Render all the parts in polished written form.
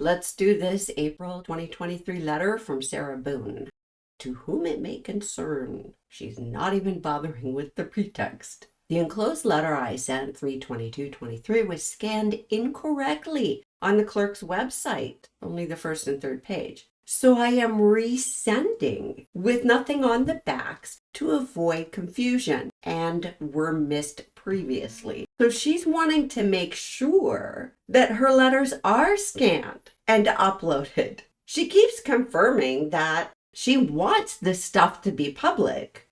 Let's do this April 2023 letter from Sarah Boone. To whom it may concern, she's not even bothering with the pretext. The enclosed letter I sent 3/22/23 was scanned incorrectly on the clerk's website, only the first and third page. So I am resending with nothing on the backs to avoid confusion and were missed previously. So she's wanting to make sure that her letters are scanned and uploaded. She keeps confirming that she wants this stuff to be public.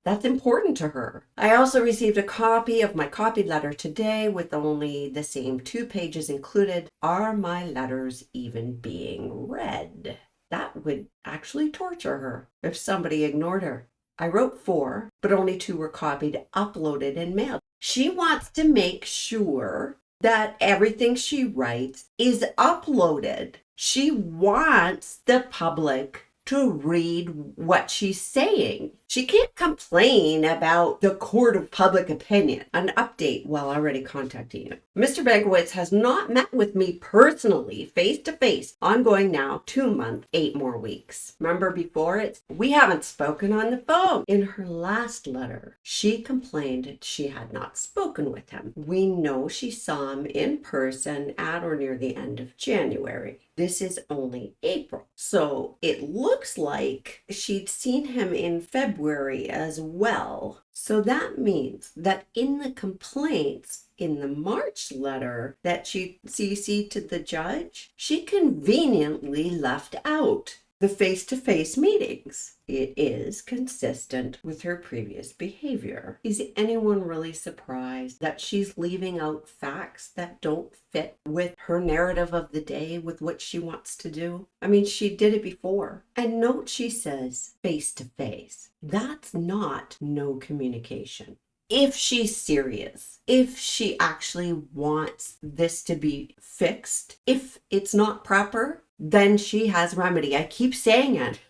That's important to her. I also received a copy of my copied letter today with only the same 2 pages included. Are my letters even being read? That would actually torture her if somebody ignored her. I wrote 4, but only 2 were copied, uploaded, and mailed. She wants to make sure that everything she writes is uploaded. She wants the public to read what she's saying. She can't complain about the court of public opinion. An update while already contacting you. Mr. Bankowitz has not met with me personally, face-to-face, ongoing now 2 months, 8 more weeks. Remember before we haven't spoken on the phone. In her last letter, she complained she had not spoken with him. We know she saw him in person at or near the end of January. This is only April. So it looks like she'd seen him in February as well. So that means that in the complaints in the March letter that she CC'd to the judge, she conveniently left out the face-to-face meetings. It is consistent with her previous behavior. Is anyone really surprised that she's leaving out facts that don't fit with her narrative of the day, with what she wants to do? I mean, she did it before. And note she says face-to-face. That's not no communication. If she's serious, if she actually wants this to be fixed, if it's not proper, then she has remedy. I keep saying it.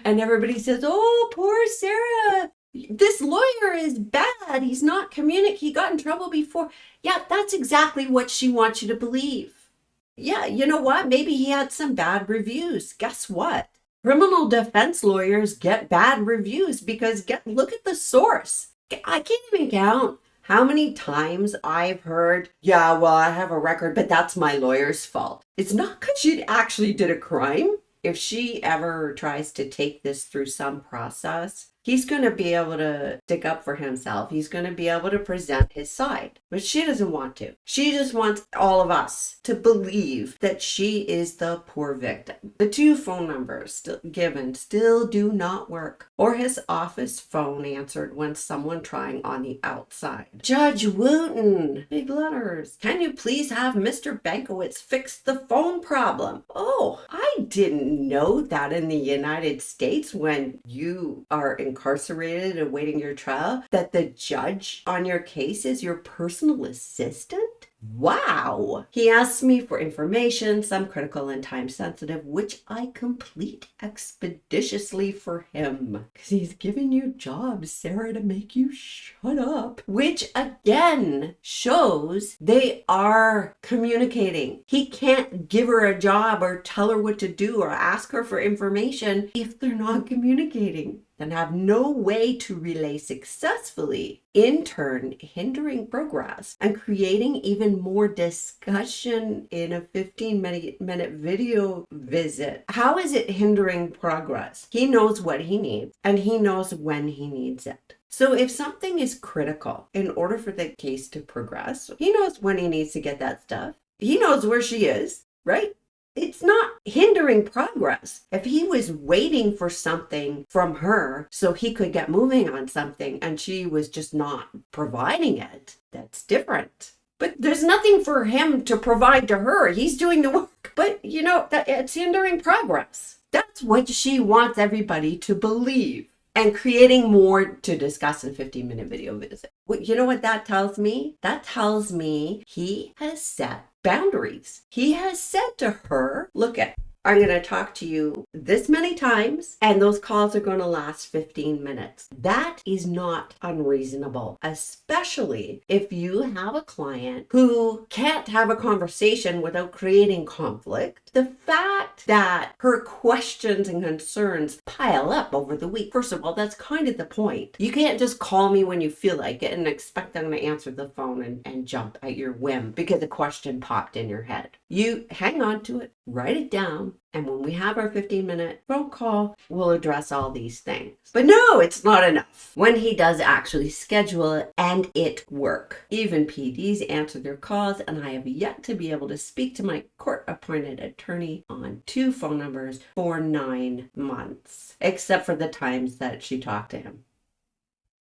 And everybody says, oh, poor Sarah. This lawyer is bad. He's not he got in trouble before. Yeah, that's exactly what she wants you to believe. Yeah, you know what? Maybe he had some bad reviews. Guess what? Criminal defense lawyers get bad reviews because look at the source. I can't even count how many times I've heard, yeah, well, I have a record, but that's my lawyer's fault. It's not because she actually did a crime. If she ever tries to take this through some process, he's going to be able to stick up for himself. He's going to be able to present his side. But she doesn't want to. She just wants all of us to believe that she is the poor victim. The 2 phone numbers given still do not work. Or his office phone answered when someone trying on the outside. Judge Wooten, big letters. Can you please have Mr. Bankowitz fix the phone problem? Oh, I didn't know that in the United States when you are incarcerated and awaiting your trial, that the judge on your case is your personal assistant? Wow! He asks me for information, some critical and time sensitive, which I complete expeditiously for him. Because he's giving you jobs, Sarah, to make you shut up. Which again shows they are communicating. He can't give her a job or tell her what to do or ask her for information if they're not communicating. And have no way to relay successfully, in turn hindering progress and creating even more discussion in a 15-minute video visit. How is it hindering progress? He knows what he needs and he knows when he needs it. So if something is critical in order for the case to progress, he knows when he needs to get that stuff. He knows where she is, right? It's not hindering progress. If he was waiting for something from her so he could get moving on something and she was just not providing it, that's different. But there's nothing for him to provide to her. He's doing the work. But you know, it's hindering progress. That's what she wants everybody to believe. And creating more to discuss in 15-minute video visit. You know what that tells me? That tells me he has set boundaries. He has said to her, look, I'm going to talk to you this many times, and those calls are going to last 15 minutes. That is not unreasonable, especially if you have a client who can't have a conversation without creating conflict. The fact that her questions and concerns pile up over the week, first of all, that's kind of the point. You can't just call me when you feel like it and expect I'm going to answer the phone and jump at your whim because a question popped in your head. You hang on to it, write it down, and when we have our 15-minute phone call, we'll address all these things. But no, it's not enough. When he does actually schedule it and it work. Even PDs answer their calls, and I have yet to be able to speak to my court-appointed attorney on 2 phone numbers for 9 months, except for the times that she talked to him.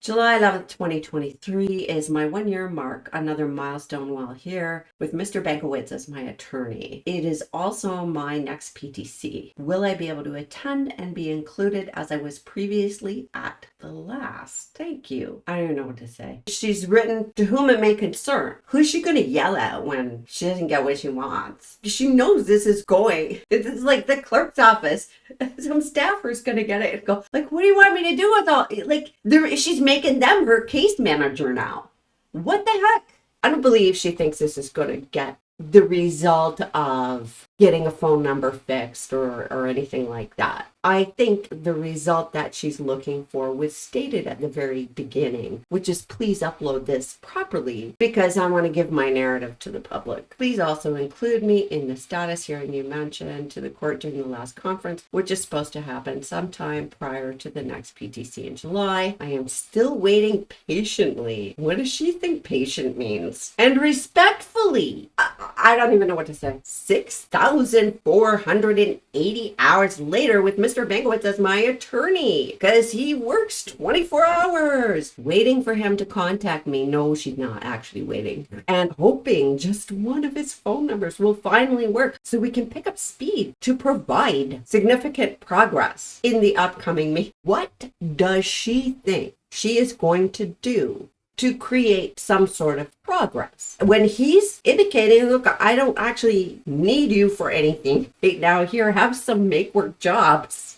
July 11th, 2023 is my 1-year mark, another milestone while here with Mr. Bankowitz as my attorney. It is also my next PTC. Will I be able to attend and be included as I was previously at the last? Thank you. I don't know what to say. She's written, to whom it may concern. Who's she going to yell at when she doesn't get what she wants? She knows this is going. It's like the clerk's office. Some staffer's going to get it and go, like, what do you want me to do with all, like, she's making them her case manager now. What the heck? I don't believe she thinks this is going to get the result of getting a phone number fixed or anything like that. I think the result that she's looking for was stated at the very beginning, which is please upload this properly because I want to give my narrative to the public. Please also include me in the status hearing you mentioned to the court during the last conference, which is supposed to happen sometime prior to the next PTC in July. I am still waiting patiently. What does she think patient means? And respectfully, I don't even know what to say. 6,480 hours later with Mr. Bankowitz as my attorney because he works 24 hours. Waiting for him to contact me. No, she's not actually waiting. And hoping just one of his phone numbers will finally work so we can pick up speed to provide significant progress in the upcoming meeting. What does she think she is going to do to create some sort of progress? When he's indicating, look, I don't actually need you for anything right now. Here, have some make-work jobs.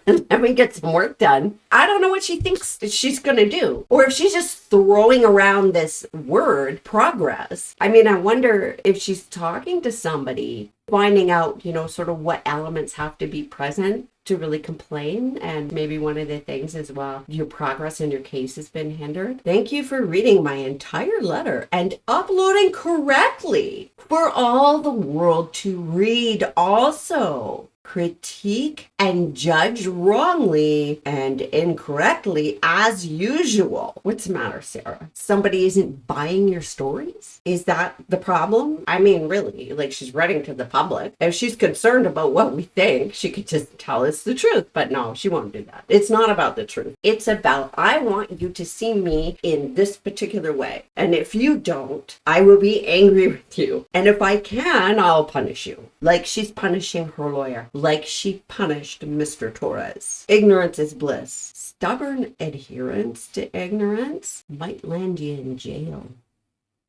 Let me get some work done. I don't know what she thinks she's going to do. Or if she's just throwing around this word, progress. I mean, I wonder if she's talking to somebody, finding out, sort of what elements have to be present to really complain. And maybe one of the things is, well, your progress in your case has been hindered. Thank you for reading my entire letter and uploading correctly for all the world to read. Also, critique and judge wrongly and incorrectly as usual. What's the matter, Sarah? Somebody isn't buying your stories? Is that the problem? I mean, really, like, she's writing to the public. If she's concerned about what we think, she could just tell us the truth. But no, she won't do that. It's not about the truth. It's about, I want you to see me in this particular way. And if you don't, I will be angry with you. And if I can, I'll punish you. Like she's punishing her lawyer. Like she punished Mr. Torres. Ignorance is bliss. Stubborn adherence to ignorance might land you in jail.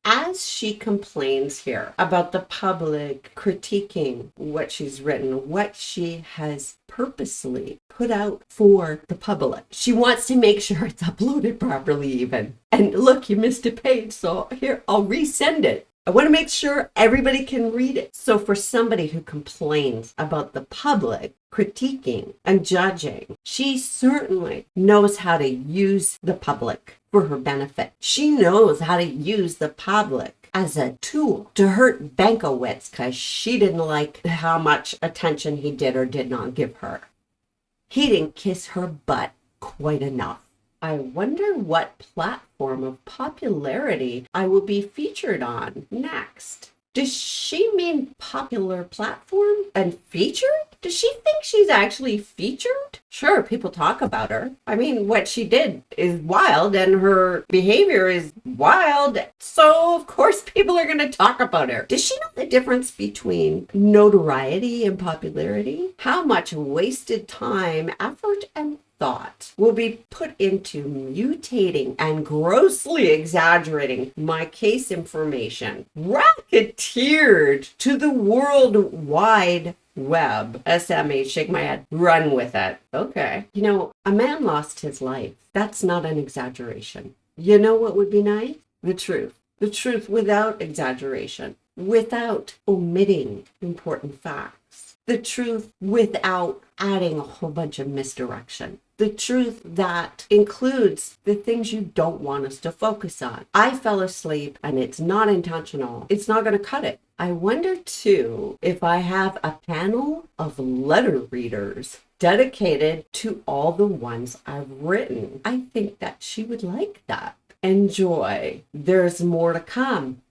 As she complains here about the public critiquing what she's written, what she has purposely put out for the public, she wants to make sure it's uploaded properly even. And look, you missed a page, so here, I'll resend it. I want to make sure everybody can read it. So for somebody who complains about the public critiquing and judging, she certainly knows how to use the public for her benefit. She knows how to use the public as a tool to hurt Bankowitz because she didn't like how much attention he did or did not give her. He didn't kiss her butt quite enough. I wonder what platform of popularity I will be featured on next. Does she mean popular platform and featured? Does she think she's actually featured? Sure, people talk about her. I mean, what she did is wild and her behavior is wild. So, of course, people are going to talk about her. Does she know the difference between notoriety and popularity? How much wasted time, effort, and thought will be put into mutating and grossly exaggerating my case information, racketeered to the worldwide web. SMH, shake my head. Run with it. Okay. You know, a man lost his life. That's not an exaggeration. You know what would be nice? The truth. The truth without exaggeration, without omitting important facts. The truth without adding a whole bunch of misdirection. The truth that includes the things you don't want us to focus on. I fell asleep and it's not intentional. It's not going to cut it. I wonder too if I have a panel of letter readers dedicated to all the ones I've written. I think that she would like that. Enjoy. There's more to come.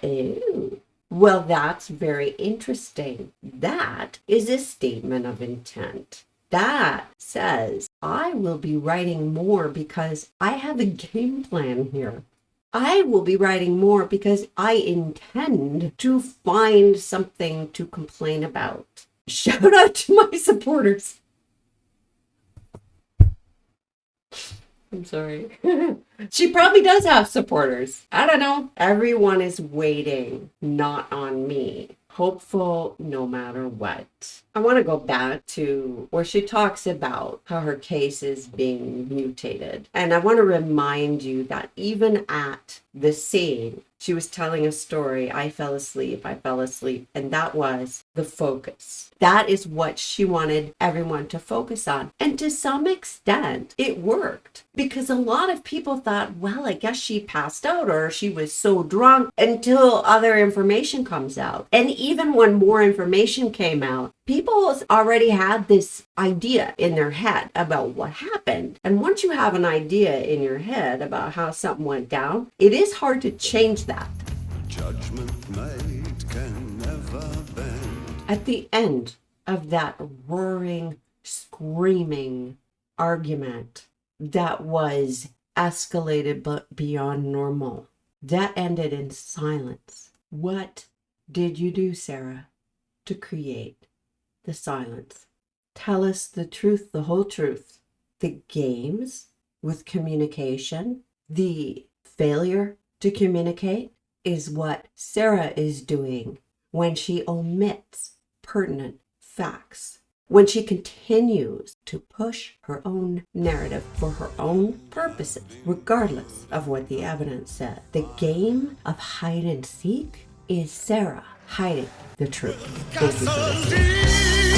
Ew. Well, that's very interesting. That is a statement of intent. That says, I will be writing more because I have a game plan here. I will be writing more because I intend to find something to complain about. Shout out to my supporters. I'm sorry. She probably does have supporters. I don't know. Everyone is waiting, not on me. Hopeful no matter what. I want to go back to where she talks about how her case is being mutated. And I want to remind you that even at the scene, she was telling a story. I fell asleep. And that was the focus. That is what she wanted everyone to focus on. And to some extent, it worked. Because a lot of people thought, well, I guess she passed out or she was so drunk until other information comes out. And even when more information came out, people already had this idea in their head about what happened. And once you have an idea in your head about how something went down, it is hard to change that. Judgment made can never bend. At the end of that roaring, screaming argument that was escalated but beyond normal, that ended in silence. What did you do, Sarah, to create the silence? Tell us the truth, the whole truth. The games with communication, the failure to communicate is what Sarah is doing when she omits pertinent facts, when she continues to push her own narrative for her own purposes, regardless of what the evidence said. The game of hide and seek is Sarah hiding the truth. Thank you for listening.